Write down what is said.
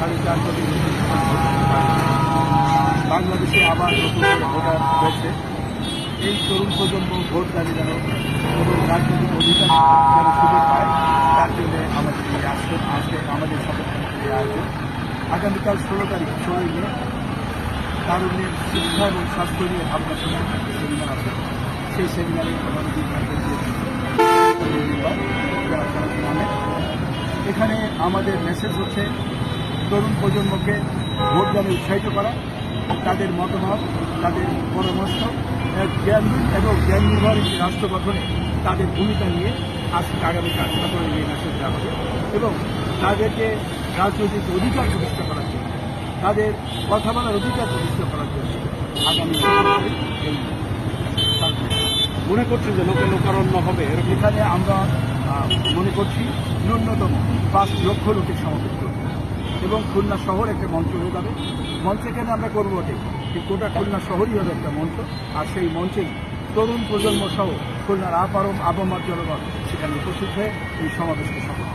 4.5 কোটি বাংলাদেশে আবার নতুন করে ভোটার হয়েছে। এই তরুণ প্রজন্ম ভোট দাবি যেন এবং রাজনৈতিক অধিকার যেন সুযোগ পায়, তার জন্য আমাদের এই আজকে আমাদের সদস্যদের আয়োজন। আগামীকাল 16 তারিখ 16 মে তারুণ্যের শিক্ষা এবং স্বাস্থ্য নিয়ে ভাবনা চিন্তা একটা সেমিনার আছে। সেই সেমিনারে প্রধানমন্ত্রী নামে এখানে আমাদের মেসেজ হচ্ছে তরুণ প্রজন্মকে ভোটদানে উৎসাহিত করা, তাদের মতামত, তাদের পরামর্শ, জ্ঞানহীন এবং জ্ঞান নির্ভর একটি রাষ্ট্র গঠনে তাদের ভূমিকা নিয়ে আজকে আগামীকাল 17 মে মেসেজ দেওয়া হবে এবং তাদেরকে রাজনৈতিক অধিকার প্রতিষ্ঠা করার জন্য, তাদের কথা বলার অধিকার প্রতিষ্ঠা করার জন্য আগামী মনে করছেন যে লোকারণ্য হবে এখানে আমরা মনে করছি ন্যূনতম 5 লক্ষ লোকের সমাবেশ করব এবং খুলনা শহর একটা মঞ্চ হয়ে যাবে। মঞ্চ এখানে আমরা করবো ওঠে কিন্তু গোটা খুলনা শহরই হবে একটা মঞ্চ, আর সেই মঞ্চেই তরুণ প্রজন্ম সহ খুলনার আপারম আবমার জনগণ সেখানে উপস্থিত হয়ে এই সমাবেশকে সফল